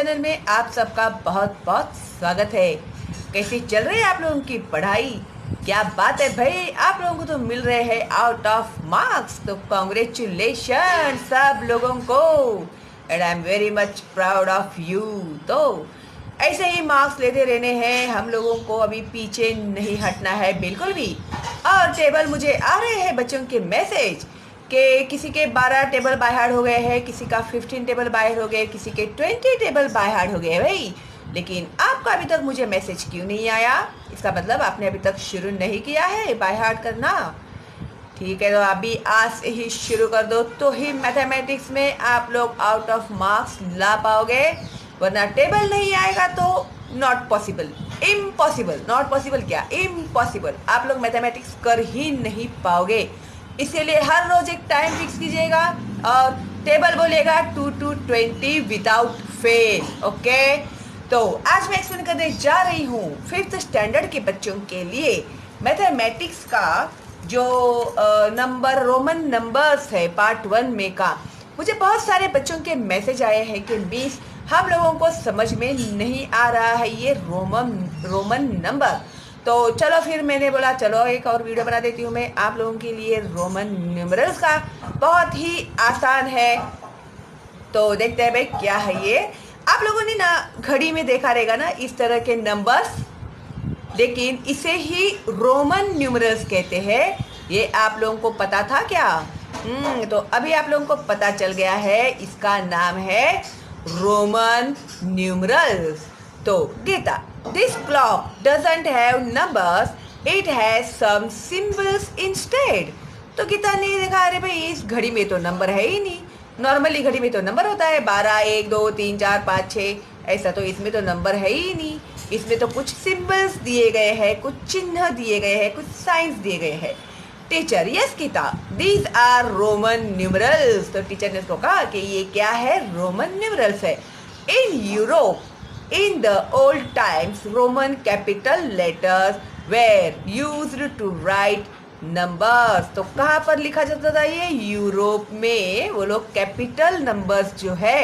Channel में आप सबका बहुत बहुत स्वागत है। कैसी चल रही है आप लोगों की पढ़ाई? क्या बात है भाई, आप लोगों को तो मिल रहे हैं आउट ऑफ मार्क्स, तो कॉन्ग्रेचुलेशन सब लोगों को, and I am very much proud of you. तो ऐसे ही मार्क्स लेते रहने हैं हम लोगों को, अभी पीछे नहीं हटना है बिल्कुल भी। और टेबल मुझे आ रहे हैं बच्चों के मैसेज कि किसी के 12 टेबल बाय हार्ट हो गए हैं, किसी का 15 टेबल बाय हो गए, किसी के 20 टेबल बाय हार्ट हो गए भाई। लेकिन आपका अभी तक मुझे मैसेज क्यों नहीं आया? इसका मतलब आपने अभी तक शुरू नहीं किया है बाय हार्ट करना। ठीक है, तो अभी आज से ही शुरू कर दो, तो ही मैथमेटिक्स में आप लोग आउट ऑफ मार्क्स ला पाओगे, वरना टेबल नहीं आएगा तो not possible, impossible. Not possible क्या, इम्पॉसिबल, आप लोग मैथमेटिक्स कर ही नहीं पाओगे। इसीलिए हर रोज एक टाइम फिक्स कीजिएगा और टेबल बोलिएगा 2 to 20 विदाउट फेल। ओके, तो आज मैं एक्सप्लेन करने जा रही हूँ 5th स्टैंडर्ड के बच्चों के लिए मैथमेटिक्स का जो नंबर रोमन नंबर्स है पार्ट 1 में का। मुझे बहुत सारे बच्चों के मैसेज आए हैं कि मिस हम लोगों को समझ में नहीं आ रहा है ये रोमन नंबर। तो चलो फिर मैंने बोला चलो एक और वीडियो बना देती हूँ मैं आप लोगों के लिए। रोमन न्यूमरल्स का बहुत ही आसान है, तो देखते हैं भाई क्या है ये। आप लोगों ने ना घड़ी में देखा रहेगा ना इस तरह के नंबर्स, लेकिन इसे ही रोमन न्यूमरल्स कहते हैं। ये आप लोगों को पता था क्या? तो अभी आप लोगों को पता चल गया है, इसका नाम है रोमन न्यूमरल्स। तो Gita, this clock doesn't have numbers, it has some symbols instead। तो गीता ने देखा, अरे भाई इस घड़ी में तो नंबर है ही नहीं। नॉर्मली घड़ी में तो नंबर होता है 12, 1, 2, 3, 4, 5, 6, ऐसा। तो इसमें तो नंबर है ही नहीं, इसमें तो कुछ सिंबल्स दिए गए हैं, कुछ चिन्ह दिए गए हैं, कुछ साइंस दिए गए हैं। Teacher, yes Geeta, these are Roman numerals. तो टीचर ने उसको कहा कि ये क्या है, रोमन न्यूमरल्स है। In Europe in the old times Roman capital letters were used to write numbers। तो कहाँ पर लिखा जाता था ये? यूरोप में वो लोग कैपिटल नंबर्स जो है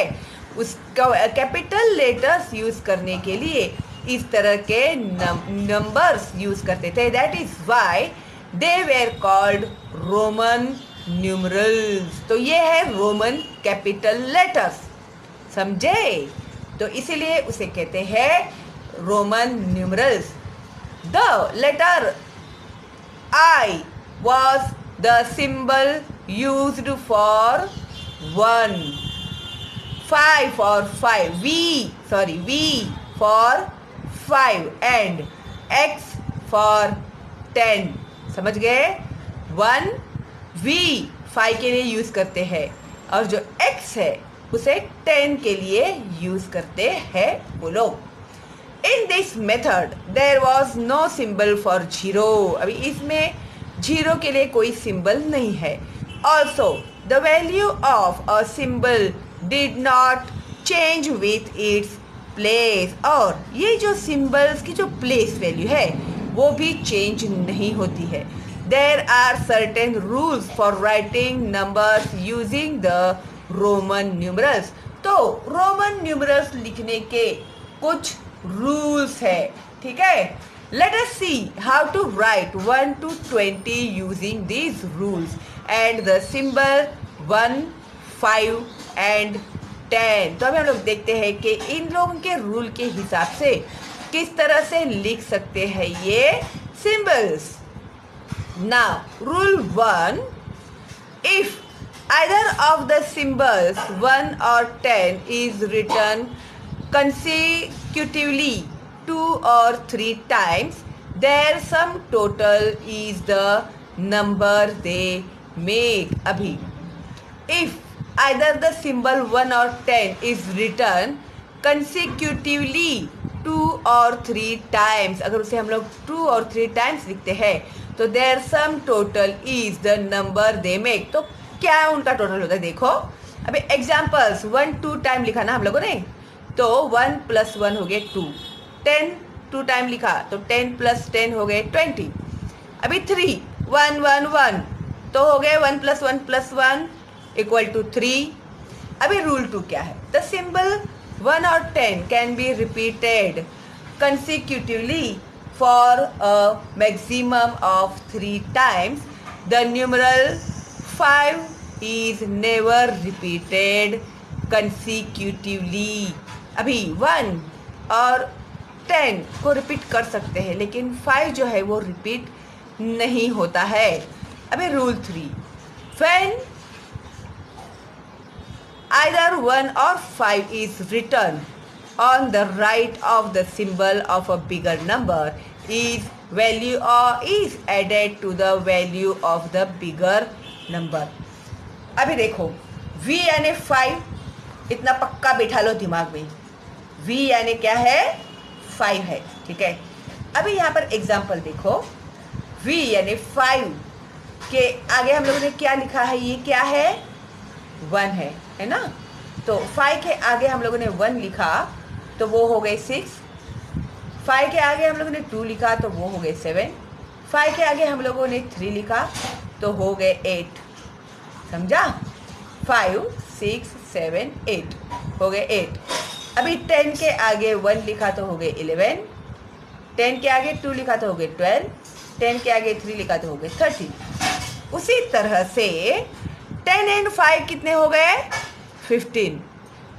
उसका कैपिटल लेटर्स यूज करने के लिए इस तरह के नंबर्स यूज करते थे। That is why they were called Roman numerals. तो ये है रोमन कैपिटल लेटर्स, समझे? तो इसीलिए उसे कहते हैं Roman numerals. The letter I was the symbol used for 1, 5 for 5, V for 5 and X for 10। समझ गए? 1 V 5 के लिए यूज करते हैं और जो X है उसे 10 के लिए यूज करते हैं वो लोग। In this method there was no symbol for zero. अभी इसमें जीरो के लिए कोई सिंबल नहीं है। Also the value of a symbol did not change with its place. और ये जो सिंबल्स की जो प्लेस वैल्यू है वो भी चेंज नहीं होती है। There are certain rules for writing numbers using the Roman numerals. तो रोमन न्यूमरल्स लिखने के कुछ रूल्स है, ठीक है? Let us see how to write 1 to 20 using these rules and the symbol 1, 5 and 10। तो अभी हम लोग देखते हैं कि इन लोगों के रूल के हिसाब से किस तरह से लिख सकते हैं ये symbols. Now rule 1, if either of the symbols 1 or 10 is written consecutively 2 or 3 times, their sum total is the number they make। अभी if either the symbol 1 or 10 is written consecutively 2 or 3 times, अगर उसे हम लोग 2 और 3 times लिखते हैं तो their sum total is the number they make। तो क्या उनका टोटल होता है देखो। अभी एग्जाम्पल्स 1 2 टाइम लिखा ना हम लोगों ने, तो 1 + 1 हो गए 2। 10 2 टाइम लिखा तो 10 + 10 हो गए 20। अभी 3 1 1 1 तो हो गए 1 + 1 + 1 = 3। अभी रूल 2 क्या है? The symbol 1 or 10 can be repeated consecutively for a maximum of 3 times, the numeral 5 is never repeated consecutively. अभी 1 और 10 को रिपीट कर सकते हैं, लेकिन 5 जो है वो रिपीट नहीं होता है. अभी rule 3, when either 1 or 5 is written on the right of the symbol of a bigger number, is value or is added to the value of the bigger number. अभी देखो v यानी 5, इतना पक्का बैठा लो दिमाग में. v यानी क्या है? 5 है. ठीक है. अभी यहाँ पर एग्जाम्पल देखो. v यानी 5 के आगे हम लोगों ने क्या लिखा है? ये क्या है? 1 है ना. तो 5 के आगे हम लोगों ने 1 लिखा तो वो हो गए 6. 5 के आगे हम लोगों ने 2 लिखा तो वो हो गए 7. 5 के आगे हम लोगों ने 3 लिखा तो हो गए 8. समझा? 5 6 7 8 हो गए 8. अभी 10 के आगे 1 लिखा तो हो गए 11. 10 के आगे 2 लिखा तो हो गए 12. 10 के आगे 3 लिखा तो हो गए 13. उसी तरह से 10 and 5 कितने हो गए? 15.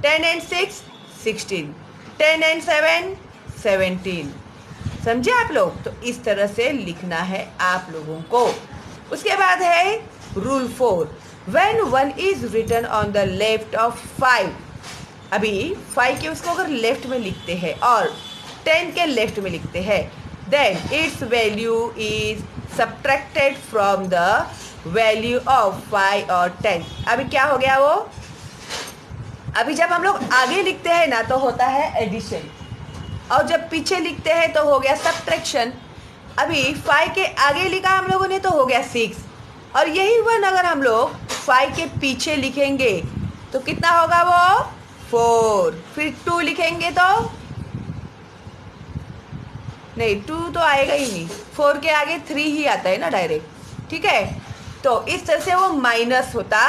10 and 6 16. 10 and 7 17. समझे आप लोग? तो इस तरह से लिखना है आप लोगों को. उसके बाद है rule 4, when 1 is written on the left of 5. अभी 5 के उसको अगर लेफ्ट में लिखते हैं और 10 के लेफ्ट में लिखते हैं, then its value is subtracted from the value of 5 और 10. अभी क्या हो गया वो? अभी जब हम लोग आगे लिखते हैं ना तो होता है एडिशन, और जब पीछे लिखते हैं तो हो गया सब्ट्रैक्शन. अभी 5 के आगे लिखा हम लोगों ने तो हो गया 6, और यही 1 अगर हम लोग 5 के पीछे लिखेंगे तो कितना होगा वो? 4. फिर 2 लिखेंगे तो नहीं, 2 तो आएगा ही नहीं. 4 के आगे 3 ही आता है ना डायरेक्ट. ठीक है. तो इस तरह से वो माइनस होता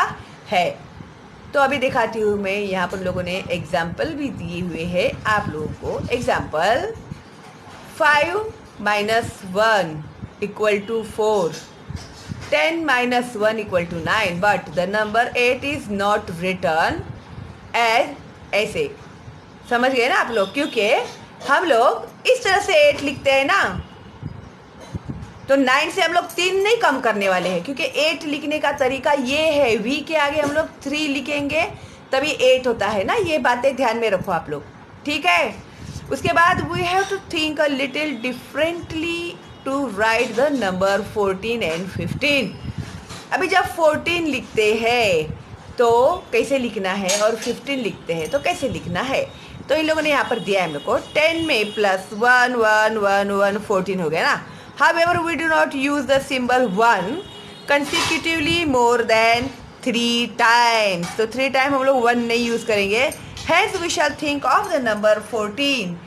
है. तो अभी दिखाती हूँ मैं. यहाँ पर लोगों ने एग्जाम्पल भी दिए हुए हैं आप लोगों को. Example 5 minus 1 equal to 4. 10 minus 1 equal to 9. But the number 8 is not written as ऐसे. समझ गए ना आप लोग? क्योंकि हम लोग इस तरह से 8 लिखते हैं ना, तो 9 से हम लोग 3 नहीं कम करने वाले हैं, क्योंकि 8 लिखने का तरीका ये है. v के आगे हम लोग 3 लिखेंगे तभी 8 होता है ना. ये बातें ध्यान में रखो आप लोग. ठीक है. उसके बाद we have to think a little differently to write the number 14 and 15. अभी जब 14 लिखते हैं तो कैसे लिखना है, और 15 लिखते हैं तो कैसे लिखना है. तो इन लोगों ने यहाँ पर दिया है हम लोग को. 10 में प्लस 1 1 1 1 14 हो गया ना. However, we do not use the symbol 1 consecutively more than 3 times. तो 3 टाइम हम लोग 1 नहीं यूज़ करेंगे. Hence, we shall think of the number 14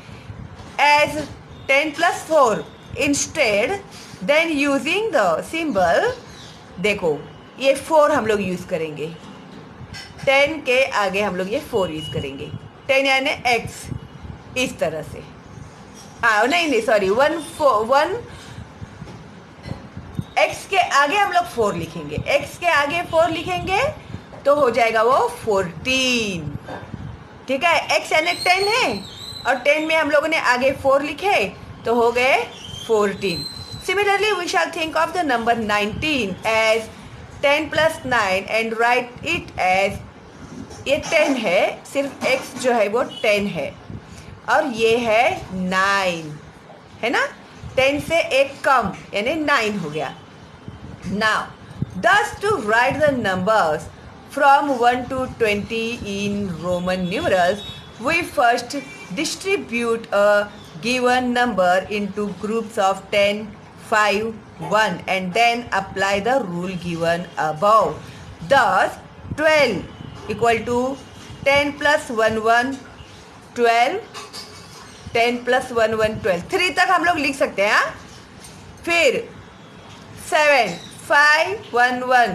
as 10 plus 4 instead. Then using the symbol, देखो ये 4 हम लोग यूज़ करेंगे. 10 के आगे हम लोग ये 4 यूज़ करेंगे. 10 यानी x. इस तरह से. नहीं सॉरी, 1 x के आगे हम लोग 4 लिखेंगे. x के आगे 4 लिखेंगे तो हो जाएगा वो 14. ठीक है. x यानी 10 है और 10 में हम लोगों ने आगे 4 लिखे तो हो गए 14. Similarly, we shall think of the number 19 as 10 plus 9 and write it as, ये 10 है, सिर्फ x जो है वो 10 है और ये है 9 है ना. 10 से एक कम यानी 9 हो गया. Now, thus to write the numbers from 1 to 20 in Roman numerals, we first distribute a given number into groups of 10, 5, 1 and then apply the rule given above. Thus, 12 equal to 10 plus 1 1 12. 10 plus 1 1 12. 3 तक हम लोग लिख सकते हैं. फिर 7 5 1 1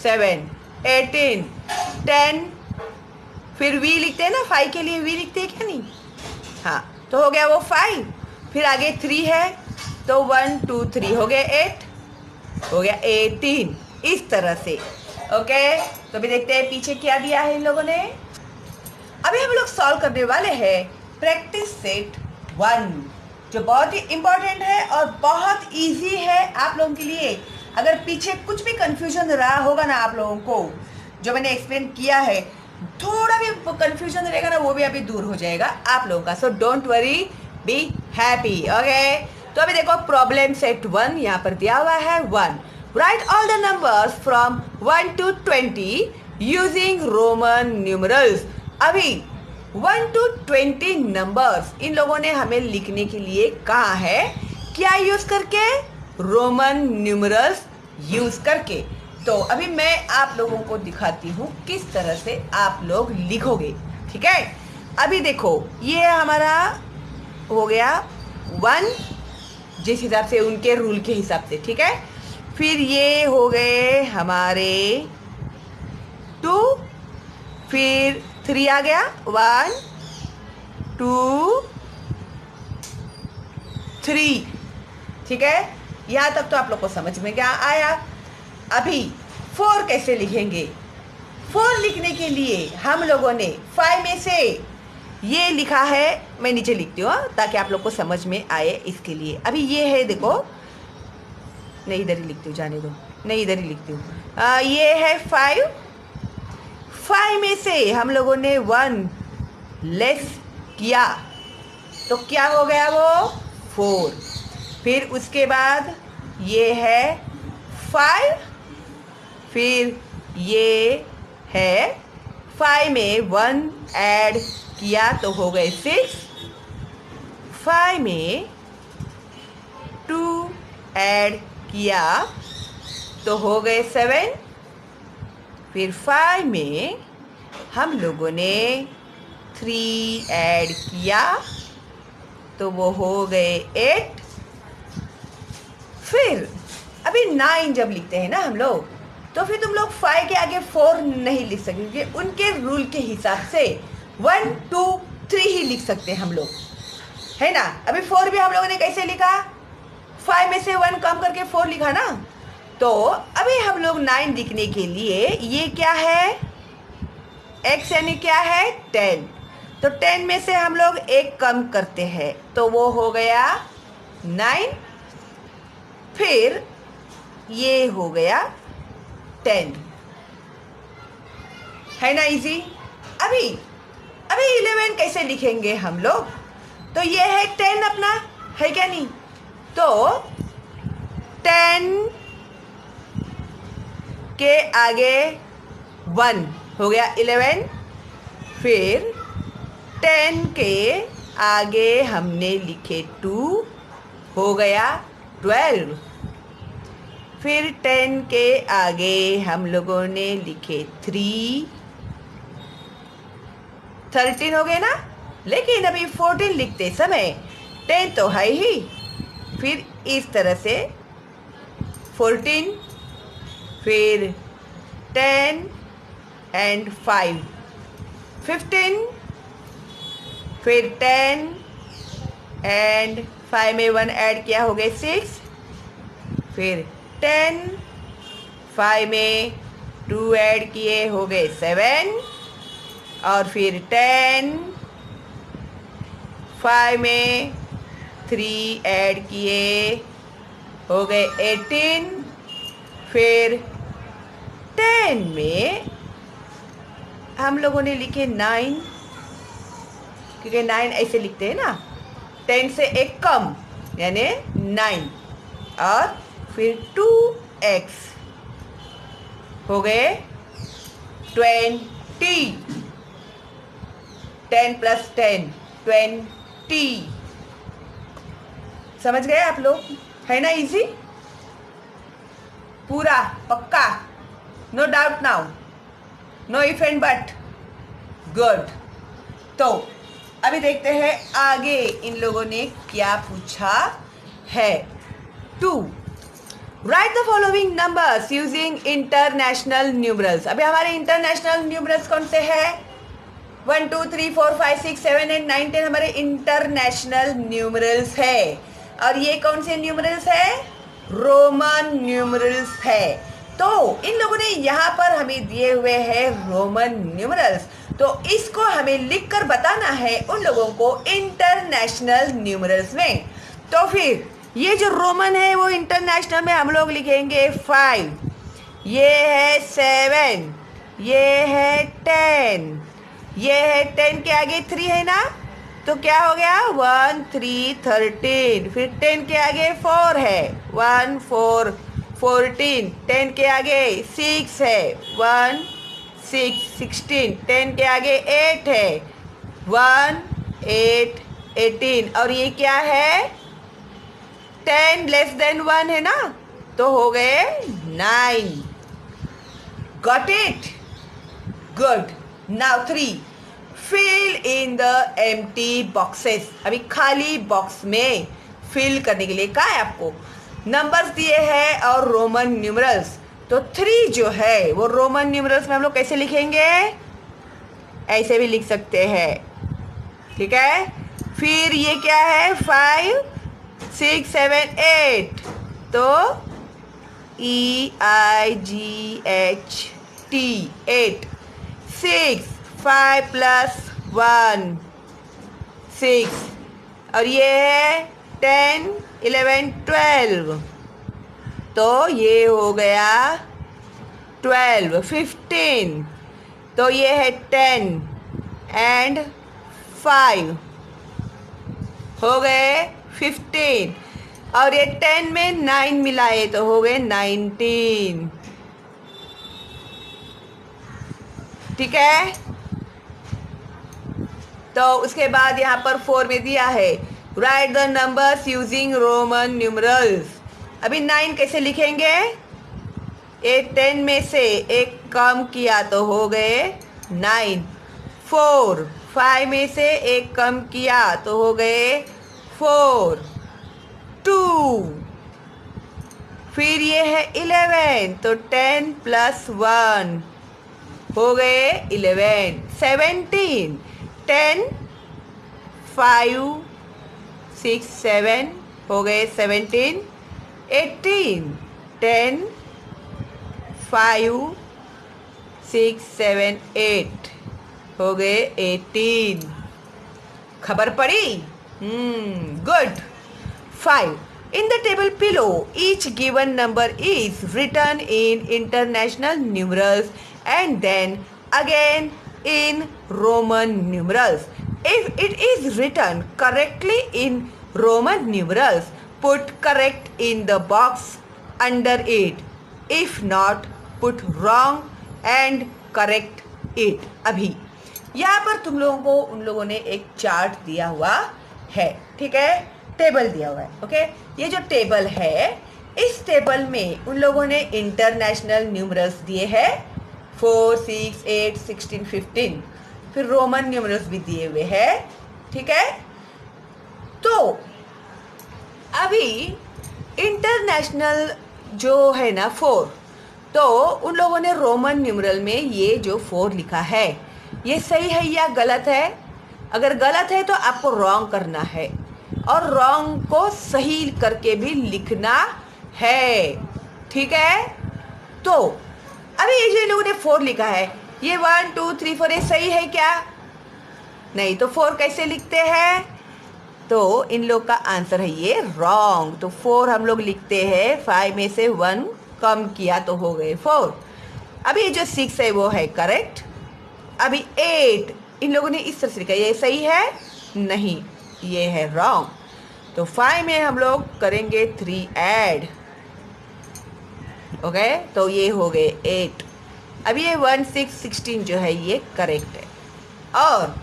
7 18 10 फिर we लिखते हैं ना, 5 के लिए वी लिखते हैं क्या नहीं? हाँ, तो हो गया वो 5, फिर आगे 3 है तो 1 2 3 हो गया 8, हो गया 18, इस तरह से। ओके, तो अभी देखते हैं पीछे क्या दिया है इन लोगों ने। अभी हम लोग सॉल्व करने वाले हैं प्रैक्टिस सेट 1, जो बहुत ही इम्पोर्टेंट है और बहुत इजी है आप लोगों के लिए। अगर पीछे कुछ भी कंफ्यूजन रहा होगा ना आप लोगों को, जो मैंने एक्सप्लेन किया है, थोड़ा भी कंफ्यूजन रहेगा ना, वो भी अभी दूर हो जाएगा आप लोगों का। So don't worry, be happy. Okay, तो अभी देखो प्रॉब्लम सेट 1 यहाँ पर दिया हुआ है 1। Right all the numbers from 1 to 20 using Roman numerals. अभी 1 to 20 नंबर्स इन लोगों ने हमें लिखने के लिए कहा है, क्या यूज करके? रोमन न्यूमरल्स यूज करके। तो अभी मैं आप लोगों को दिखाती हूँ किस तरह से आप लोग लिखोगे। ठीक है, अभी देखो ये हमारा हो गया 1, जिस हिसाब से उनके रूल के हिसाब से। ठीक है, फिर ये हो गए हमारे 2, फिर 3 आ गया 1 2 3। ठीक है, यहाँ तक तो आप लोग को समझ में क्या आया। अभी 4 कैसे लिखेंगे? 4 लिखने के लिए हम लोगों ने 5 में से ये लिखा है, मैं नीचे लिखती हूँ ताकि आप लोग को समझ में आए इसके लिए। अभी ये है, देखो, नहीं इधर ही लिखती हूँ, जाने दो, नहीं इधर ही लिखती हूँ। ये है 5 में से हम लोगों ने 1 लेस किया तो क्या हो गया वो 4। फिर उसके बाद ये है 5, फिर ये है 5 में 1 ऐड किया तो हो गए 6, 5 में 2 ऐड किया तो हो गए 7, फिर 5 में हम लोगों ने 3 ऐड किया तो वो हो गए 8। फिर अभी 9 जब लिखते हैं ना हम लोग, तो फिर तुम लोग 5 के आगे 4 नहीं लिख सकते, उनके रूल के हिसाब से 1 2 3 ही लिख सकते हैं हम लोग, है ना। अभी 4 भी हम लोगों ने कैसे लिखा? 5 में से 1 कम करके 4 लिखा ना। तो अभी हम लोग 9 लिखने के लिए ये क्या है? x यानी क्या है? 10। तो 10 में से हम लोग 1 कम करते हैं तो वो हो गया 9, फिर ये हो गया 10, है ना इजी। अभी 11 कैसे लिखेंगे हम लोग? तो ये है 10 अपना, है क्या नहीं? तो 10 के आगे 1 हो गया 11, फिर 10 के आगे हमने लिखे 2 हो गया 12, फिर 10 के आगे हम लोगों ने लिखे 3 13 हो गए ना। लेकिन अभी 14 लिखते समय 10 तो है ही, फिर इस तरह से 14, फिर 10 एंड 5 15, फिर 10 एंड 5 में 1 ऐड किया हो गए 6, फिर 10 5 में 2 ऐड किए हो गए 7, और फिर 10 5 में 3 ऐड किए हो गए 18, फिर 10 में हम लोगों ने लिखे 9, क्योंकि 9 ऐसे लिखते हैं ना, 10 से 1 कम यानी 9, और फिर 2x हो गए 20, 10 + 10 20। समझ गए आप लोग, है ना इजी? पूरा पक्का? No doubt now, no if and but? Good. तो अभी देखते हैं आगे इन लोगों ने क्या पूछा है। 2, right the following numbers using international numerals. अभी हमारे इंटरनेशनल न्यूमरल्स कौन से हैं? 1 2 3 4 5 6 7 8 9 10 हमारे इंटरनेशनल न्यूमरल्स है। और ये कौन से न्यूमरल्स है? रोमन न्यूमरल्स है। तो इन लोगों ने यहाँ पर हमें दिए हुए हैं रोमन न्यूमरल्स, तो इसको हमें लिखकर बताना है उन लोगों को इंटरनेशनल न्यूमरल्स में। तो फिर ये जो रोमन है वो इंटरनेशनल में हम लोग लिखेंगे 5, ये है 7, ये है 10, ये है 10 के आगे 3 है ना, तो क्या हो गया 1 3 13, फिर 10 के आगे 4 है 1 4 14, 10 के आगे 6 है 1 6 16, 10 के आगे 8 है 1 8 18, और ये क्या है 10 लेस देन 1 है ना, तो हो गए 9। Got it? Good. Now 3, fill in the empty boxes. अभी खाली बॉक्स में फिल करने के लिए क्या है आपको? नंबर्स दिए हैं और रोमन न्यूमरल्स। तो 3 जो है वो रोमन न्यूमरल्स में हम लोग कैसे लिखेंगे? ऐसे भी लिख सकते हैं, ठीक है। फिर ये क्या है 5 6 7 8, तो EIGHT 8, 6 5 + 1 6, और ये है 10 11 12, तो ये हो गया 12 15, तो ये है 10 एंड 5, हो गए 15, और ये 10 में 9 मिलाए तो हो गए 19, ठीक है। तो उसके बाद यहाँ पर 4 में दिया है right the numbers using Roman numerals. अभी 9 कैसे लिखेंगे? ये 10 में से एक कम किया तो हो गए 9, 4 5 में से एक कम किया तो हो गए 4, 2, फिर ये है 11, तो 10 + 1 हो गए 11, 17, 10 5 6 7 हो गए 17, 18, 10 5 6 7 8 हो गए 18। खबर पड़ी? Good. 5. In the table below, each given number is written in international numerals and then again in Roman numerals. If it is written correctly in Roman numerals, put correct in the box under it. If not, put wrong and correct it. अभी यहाँ पर तुम लोगों को उन लोगों ने एक चार्ट दिया हुआ है, ठीक है, टेबल दिया हुआ है। ओके, ये जो टेबल है, इस टेबल में उन लोगों ने इंटरनेशनल न्यूमरल्स दिए हैं 4 6 8 16 15, फिर रोमन न्यूमरल्स भी दिए हुए हैं, ठीक है। तो अभी इंटरनेशनल जो है ना 4, तो उन लोगों ने रोमन न्यूमरल में ये जो 4 लिखा है, ये सही है या गलत है? अगर गलत है तो आपको रॉन्ग करना है और रॉन्ग को सही करके भी लिखना है, ठीक है। तो अभी ये जो लोगों ने 4 लिखा है, ये 1 2 3 4 ये सही है क्या? नहीं, तो 4 कैसे लिखते हैं? तो इन लोग का आंसर है ये रॉन्ग। तो 4 हम लोग लिखते हैं, 5 में से 1 कम किया तो हो गए 4। अभी जो 6 है वो है करेक्ट। अभी 8 इन लोगों ने इस तरह से लिखा, ये सही है? नहीं, ये है रॉन्ग। तो 5 में हम लोग करेंगे 3 ऐड, ओके, तो ये हो गए 8। अब ये 1 6 16 जो है ये करेक्ट है। और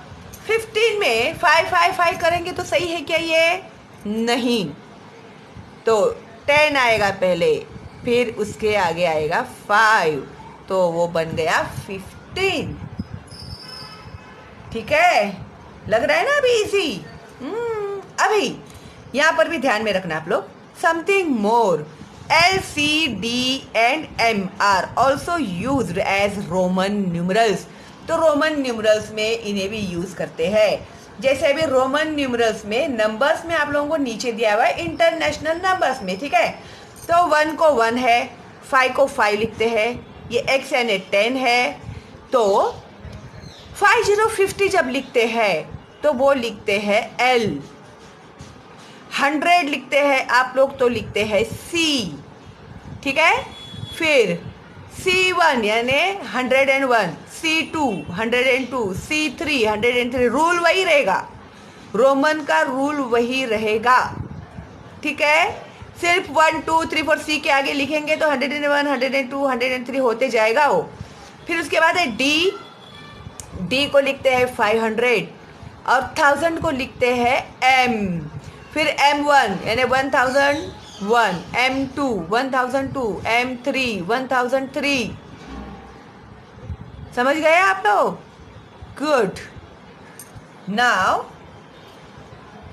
15 में 5 5 5 करेंगे तो सही है क्या ये? नहीं, तो 10 आएगा पहले, फिर उसके आगे आएगा 5, तो वो बन गया 15, ठीक है। लग रहा है ना अभी इजी? अभी यहाँ पर भी ध्यान में रखना आप लोग, something more, L C D and M are also used as Roman numerals. तो रोमन न्यूमरल्स में इन्हें भी यूज़ करते हैं। जैसे अभी रोमन न्यूमरल्स में नंबर्स में आप लोगों को नीचे दिया हुआ है इंटरनेशनल नंबर्स में, ठीक है। तो 1 को 1 है, 5 को 5 लिखते हैं, ये x यानी 10 है। तो 5050 जब लिखते हैं तो वो लिखते हैं L। 100 लिखते हैं आप लोग तो लिखते हैं C, ठीक है। फिर C1 यानी 101, C2 102, C3 103, रूल वही रहेगा, रोमन का रूल वही रहेगा, ठीक है। सिर्फ 1 2 3 4 C के आगे लिखेंगे तो 101 102 103 होते जाएगा वो। फिर उसके बाद है D को लिखते हैं 500 और 1000 को लिखते हैं M। फिर M1 यानी 1001, M2 1002, M3 1003। समझ गए आप लोग? गुड। नाउ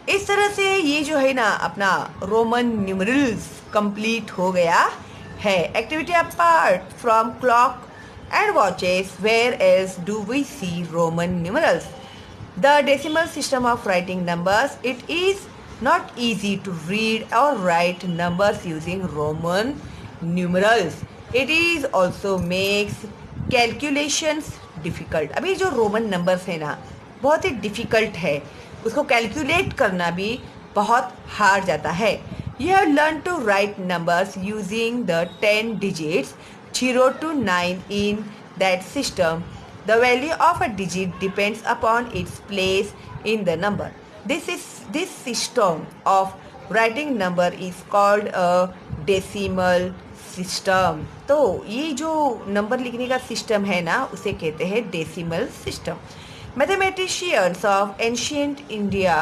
इस तरह से ये जो है ना अपना रोमन न्यूमरल्स कंप्लीट हो गया है। Activity apart from clock and watches, where else do we see Roman numerals? The decimal system of writing numbers. It is not easy to read or write numbers using Roman numerals. It is also makes calculations difficult. अभी जो Roman numbers है ना बहुत ही difficult है, उसको calculate करना भी बहुत हार्ड जाता है। You have learned to write numbers using the 10 digits 0 to 9 in that system. The value of a digit depends upon its place in the number. This system of writing number is called a decimal system. तो ये जो number लिखने का system है ना उसे कहते हैं decimal system. Mathematicians of ancient India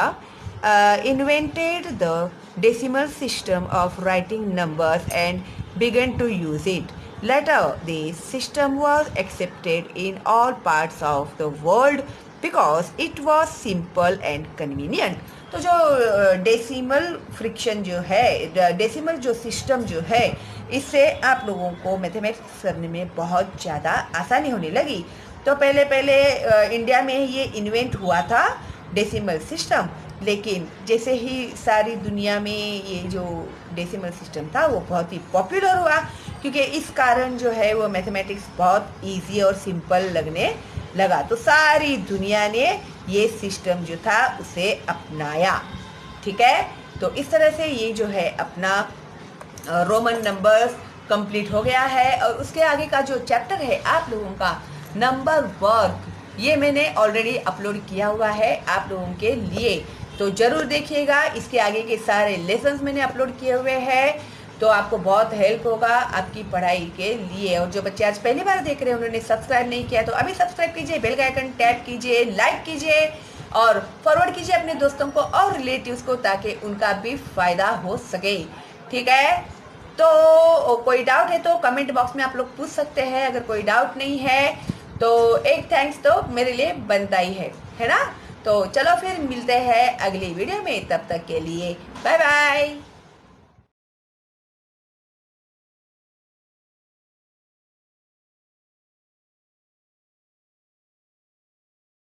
invented the decimal system of writing numbers and began to use it. Later, this system was accepted in all parts of the world because it was simple and convenient. तो जो decimal friction जो है, decimal जो system जो है, इससे आप लोगों को मैथमेटिक्स करने में बहुत ज़्यादा आसानी होने लगी। तो पहले इंडिया में ये इन्वेंट हुआ था डेसिमल सिस्टम, लेकिन जैसे ही सारी दुनिया में ये जो डेसिमल सिस्टम था वो बहुत ही पॉपुलर हुआ, क्योंकि इस कारण जो है वो मैथमेटिक्स बहुत इजी और सिंपल लगने लगा। तो सारी दुनिया ने ये सिस्टम जो था उसे अपनाया, ठीक है। तो इस तरह से ये जो है अपना रोमन नंबर्स कंप्लीट हो गया है। और उसके आगे का जो चैप्टर है आप लोगों का नंबर वर्क, ये मैंने ऑलरेडी अपलोड किया हुआ है आप लोगों के लिए, तो ज़रूर देखिएगा। इसके आगे के सारे लेसन्स मैंने अपलोड किए हुए हैं, तो आपको बहुत हेल्प होगा आपकी पढ़ाई के लिए। और जो बच्चे आज पहली बार देख रहे हैं उन्होंने सब्सक्राइब नहीं किया तो अभी सब्सक्राइब कीजिए, बेल का आइकन टैप कीजिए, लाइक कीजिए और फॉरवर्ड कीजिए अपने दोस्तों को और रिलेटिव्स को, ताकि उनका भी फ़ायदा हो सके, ठीक है। तो कोई डाउट है तो कमेंट बॉक्स में आप लोग पूछ सकते हैं। अगर कोई डाउट नहीं है तो एक थैंक्स तो मेरे लिए बनता ही है ना। तो चलो फिर मिलते हैं अगली वीडियो में, तब तक के लिए बाय बाय।